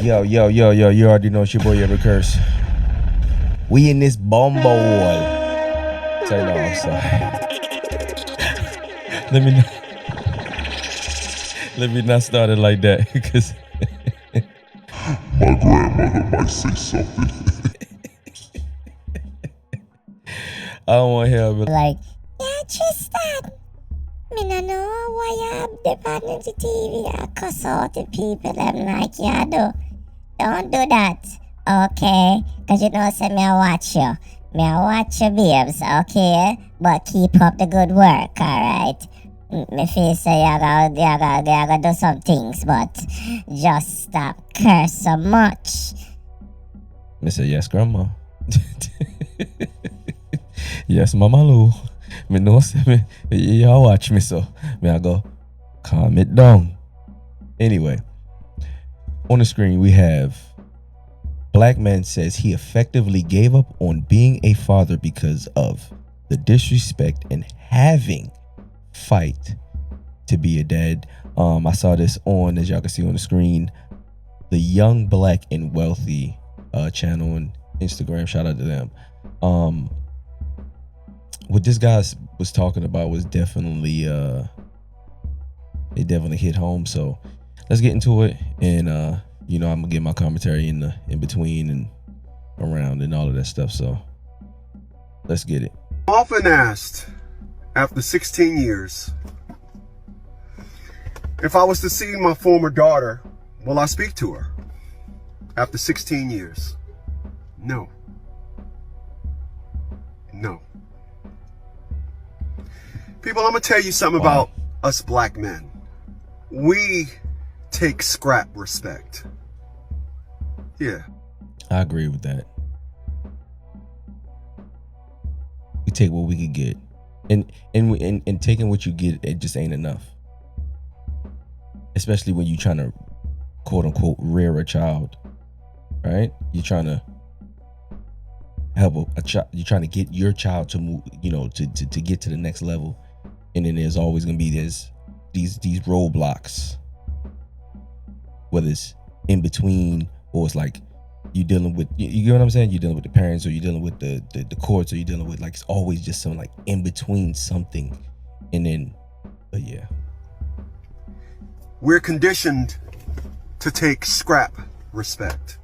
Yo, you already know it's your boy Urben Currse. We in this bumble wall. Say no, I'm sorry. let me not start it like that, because my grandmother might say something. I don't want to hear it. Like, yeah, Tristan. Me no know why you have the on the TV and cuss out the people. I'm like, yeah, don't do that, okay? Because you know, say me I watch you. Me I watch you, babes, okay? But keep up the good work, alright? Me feel say you gotta do some things, but just stop curse so much. Me say, yes, grandma. Yes, mama Lou. Me know say me, y'all watch me, so me I go, calm it down. Anyway, on the screen we have Black man says he effectively gave up on being a father because of the disrespect and having fight to be a dad. I saw this on, as y'all can see on the screen, the Young Black and Wealthy channel on Instagram. Shout out to them. What this guy was talking about was definitely it definitely hit home. So let's get into it, and you know, I'm gonna get my commentary in between and around and all of that stuff. So let's get it. Often asked, after 16 years, if I was to see my former daughter, will I speak to her? After 16 years, no. No. People, I'm gonna tell you something about us black men. We take scrap respect. Yeah. I agree with that. We take what we could get, and taking what you get, it just ain't enough. Especially when you're trying to, quote unquote, rear a child, right? You're trying to help a child. You're trying to get your child to move, you know, to get to the next level, and then there's always gonna be these roadblocks, whether it's in between or it's like you're dealing with, you get what I'm saying? You're dealing with the parents, or you're dealing with the courts, or you're dealing with, like, it's always just something like in between something. And then, but yeah. We're conditioned to take scrap respect.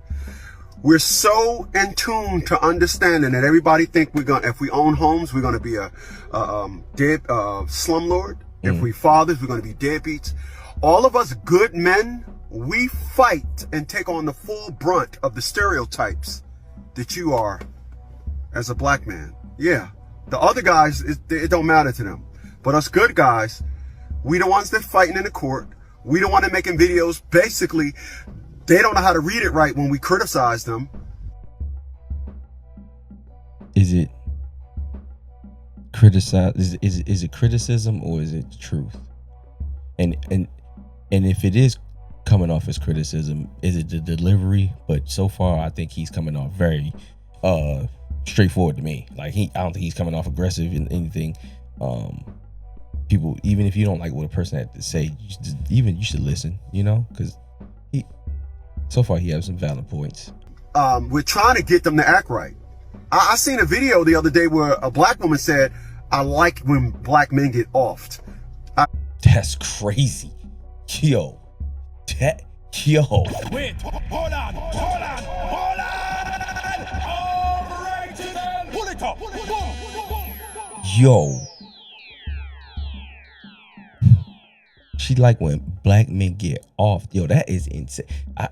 We're so in tune to understanding that everybody think we're gonna, if we own homes, we're gonna be a dead slumlord. If we fathers, we're gonna be deadbeats. All of us good men, we fight and take on the full brunt of the stereotypes that you are as a black man. Yeah, the other guys, it don't matter to them. But us good guys, we the ones that fighting in the court. We the one that making videos. Basically, they don't know how to read it right when we criticize them. Is it criticize? Is it criticism, or is it truth? And if it is coming off as criticism, is it the delivery? But so far, I think he's coming off very straightforward to me. Like, I don't think he's coming off aggressive in anything. People, even if you don't like what a person had to say, you should listen, you know, because so far he has some valid points. We're trying to get them to act right. I seen a video the other day where a black woman said, "I like when black men get offed." That's crazy. Yo. Wait, hold on. Alright, then. Pull it up. Yo. She like when black men get off. Yo, that is insane. I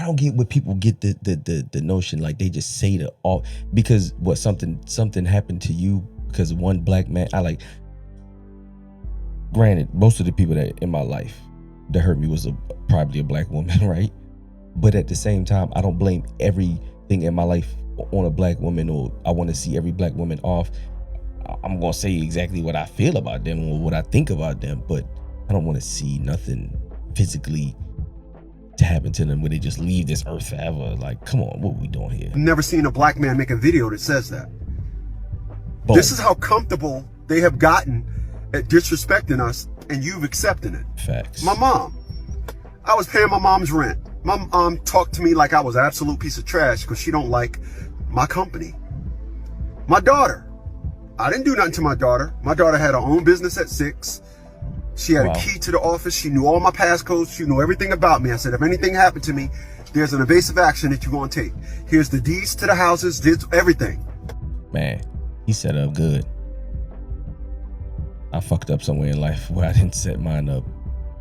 don't get what people get the notion, like they just say the off because what something happened to you because one black man. Granted, most of the people that in my life that hurt me was probably a black woman, right? But at the same time, I don't blame everything in my life on a black woman, or I want to see every black woman off. I'm gonna say exactly what I feel about them or what I think about them, but I don't want to see nothing physically to happen to them where they just leave this earth forever. Like, come on, what are we doing here? I've never seen a black man make a video that says that. Boom. This is how comfortable they have gotten at disrespecting us, and you've accepted it. Facts. My mom, I was paying my mom's rent. My mom talked to me like I was an absolute piece of trash because she don't like my company. My daughter, I didn't do nothing to my daughter. My daughter had her own business at 6. She had a key to the office. She knew all my passcodes. She knew everything about me. I said, if anything happened to me, there's an evasive action that you're going to take. Here's the deeds to the houses, did everything. Man, he set up good. I fucked up somewhere in life where I didn't set mine up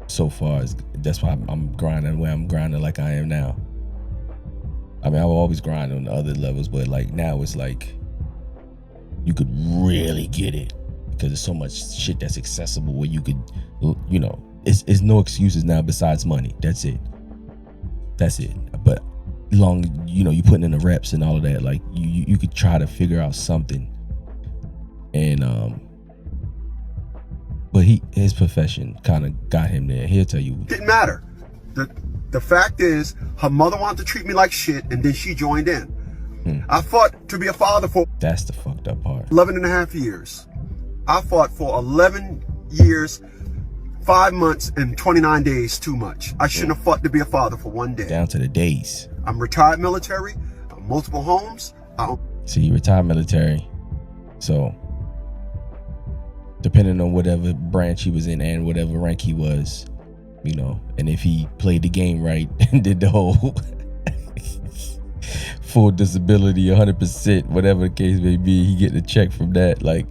so far. That's why I'm grinding the way I'm grinding like I am now. I mean, I will always grind on the other levels, but like now it's like you could really get it because there's so much shit that's accessible where you could, you know, it's no excuses now besides money. That's it. But long, you know, you putting in the reps and all of that, like you could try to figure out something. And but his profession kind of got him there. He'll tell you. Didn't matter. The fact is, her mother wanted to treat me like shit, and then she joined in. I fought to be a father for... That's the fucked up part. 11 and a half years. I fought for 11 years, 5 months, and 29 days too much. I shouldn't have fought to be a father for one day. Down to the days. I'm retired military, multiple homes. See, you retired military. So, depending on whatever branch he was in and whatever rank he was, you know, and if he played the game right and did the whole full disability 100%, whatever the case may be, he get a check from that. Like,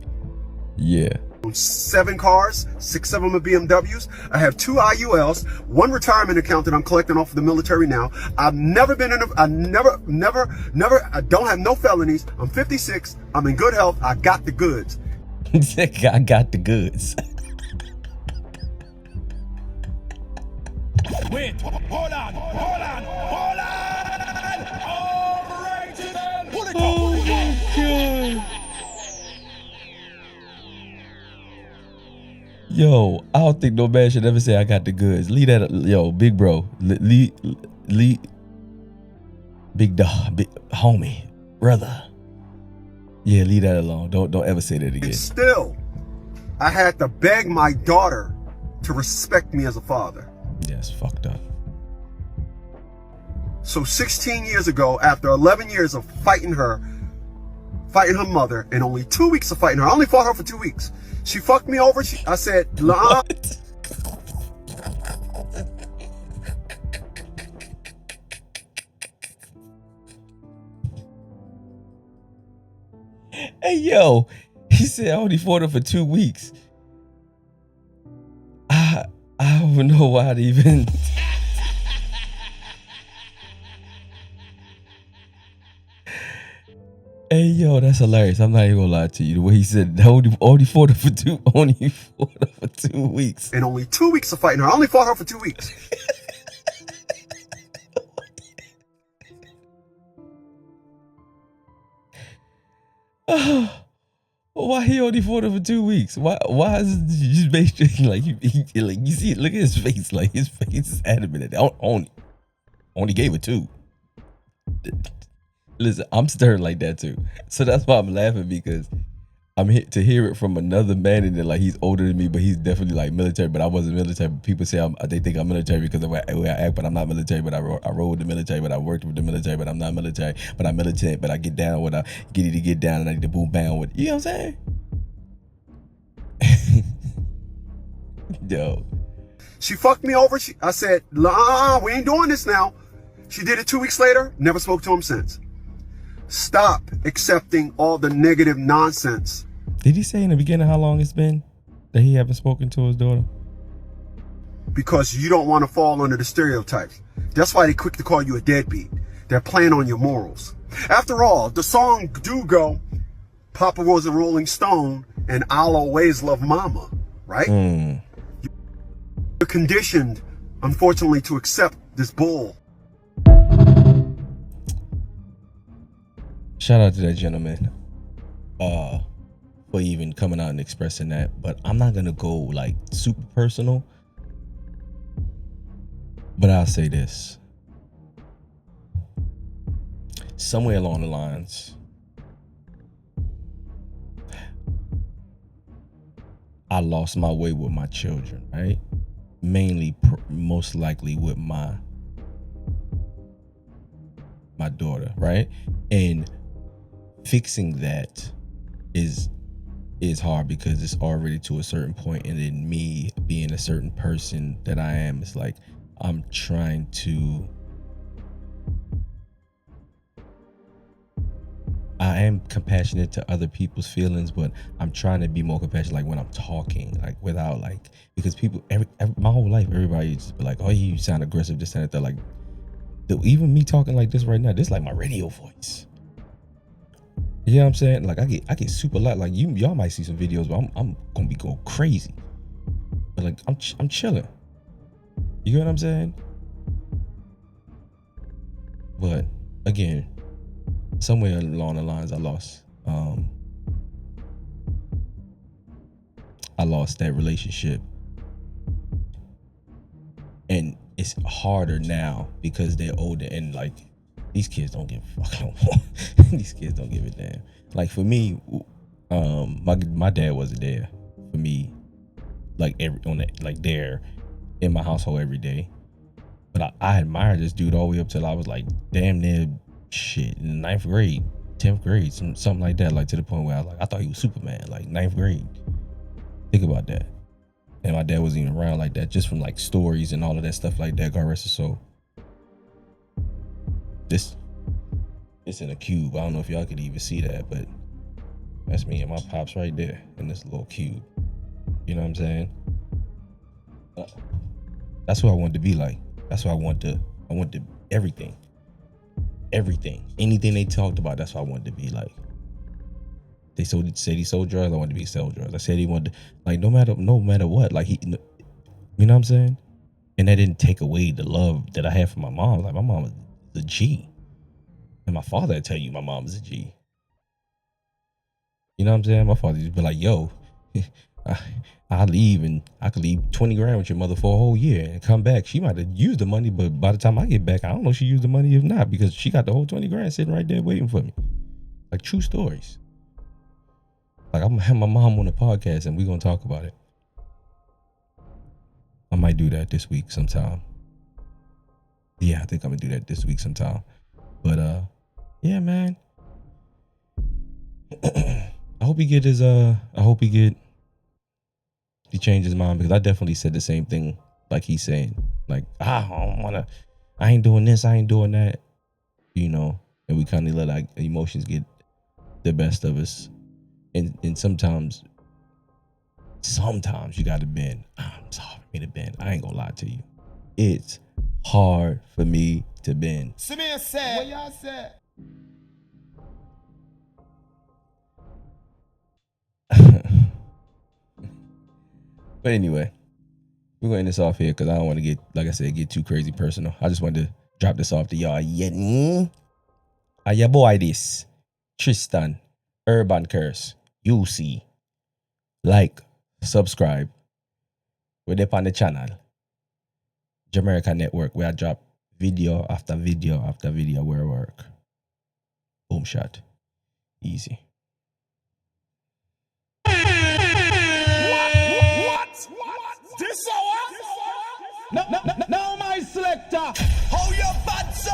yeah. 7 cars, 6 of them are BMWs. I have 2 IULs, 1 retirement account that I'm collecting off of the military now. I've never been in I don't have no felonies. I'm 56. I'm in good health. I got the goods. I got the goods. Wait, hold on. Overrated and pull it up. Oh my God. Yo, I don't think no man should ever say I got the goods. Leave that, yo, big bro. Leave, big dog, big homie, brother. Yeah, leave that alone. Don't ever say that again. And still, I had to beg my daughter to respect me as a father. Yeah, it's fucked up. So 16 years ago, after 11 years of fighting her mother, and only 2 weeks of fighting her, I only fought her for 2 weeks. She fucked me over. I said, What? Hey, yo, he said I only fought her for 2 weeks. I don't know why to even. Hey, yo, that's hilarious. I'm not even gonna lie to you. The way he said, only fought her for 2 weeks. And only 2 weeks of fighting her. I only fought her for 2 weeks. Why he only fought her for 2 weeks? Why is it just basically like like you see it? Look at his face. Like his face is adamant. Only gave her 2. Listen, I'm stirred like that too. So that's why I'm laughing, because I'm here to hear it from another man, and then like he's older than me, but he's definitely like military. But I wasn't military. People say they think I'm military because of the way I act, but I'm not military. But I rode with the military, but I worked with the military, but I'm not military. But I'm militant, but I get down with I get down, and I need to boom bang with. You know what I'm saying? Yo. She fucked me over. I said, we ain't doing this now. She did it 2 weeks later. Never spoke to him since. Stop accepting all the negative nonsense. Did he say in the beginning how long it's been that he haven't spoken to his daughter? Because you don't want to fall under the stereotypes. That's why they quick to call you a deadbeat. They're playing on your morals. After all, the song do go, Papa was a Rolling Stone and I'll always love Mama, right? You're conditioned, unfortunately, to accept this bull. Shout out to that gentleman for even coming out and expressing that. But I'm not gonna go like super personal, but I'll say this. Somewhere along the lines, I lost my way with my children, right? Mainly, most likely with my my daughter, right? And fixing that is hard because it's already to a certain point, and then me being a certain person that I am, it's like I'm trying to. I am compassionate to other people's feelings, but I'm trying to be more compassionate, like when I'm talking, like without like, because people, my whole life, everybody just be like, oh, you sound aggressive, this and that. They're like, even me talking like this right now, this is like my radio voice. You know what I'm saying? Like I get super loud. Like y'all might see some videos, but I'm gonna be going crazy. But like I'm chilling. You get what I'm saying? But again, somewhere along the lines, I lost that relationship, and it's harder now because they're older, and like these kids don't give a fuck no more. These kids don't give a damn. Like for me, my dad wasn't there for me, like there in my household every day. But I admired this dude all the way up till I was like damn near shit in the 9th grade, 10th grade, something like that. Like to the point where I thought he was Superman, like 9th grade. Think about that. And my dad wasn't even around like that, just from like stories and all of that stuff like that. God rest his soul. It's in a cube. I don't know if y'all could even see that, but that's me and my pops right there in this little cube. You know what I'm saying? That's what I wanted to be like. That's what I want to everything. Anything they talked about, that's what I wanted to be like. They said he sold drugs, I wanted to be sell drugs. I said he wanted to, like, no matter what, like you know what I'm saying? And that didn't take away the love that I had for my mom. Like my mom was a G. And my father would tell you my mom was a G. You know what I'm saying? My father used to be like, yo, I leave and I could leave 20 grand with your mother for a whole year and come back. She might have used the money, but by the time I get back, I don't know if she used the money or not, because she got the whole 20 grand sitting right there waiting for me. Like true stories. Like I'm gonna have my mom on the podcast and we're gonna talk about it. I might do that this week sometime. Yeah, I think I'm gonna do that this week sometime. But yeah, man. I hope he changed his mind, because I definitely said the same thing like he's saying. Like, I ain't doing this, I ain't doing that. You know, and we kind of let our emotions get the best of us. And sometimes you gotta bend. I'm sorry for me to bend. I ain't gonna lie to you. It's hard for me to bend. Samir said, what y'all said? But anyway, we're gonna end this off here because I don't want to get, like I said, get too crazy personal. I just wanted to drop this off to y'all. Your boy this Tristan, Urben Currse. You see, like, subscribe. We're up on the channel, Jamerica Network, where I drop video after video after video where I work. Boom shot, easy. What? This hour? No, my selector. How you bad, so?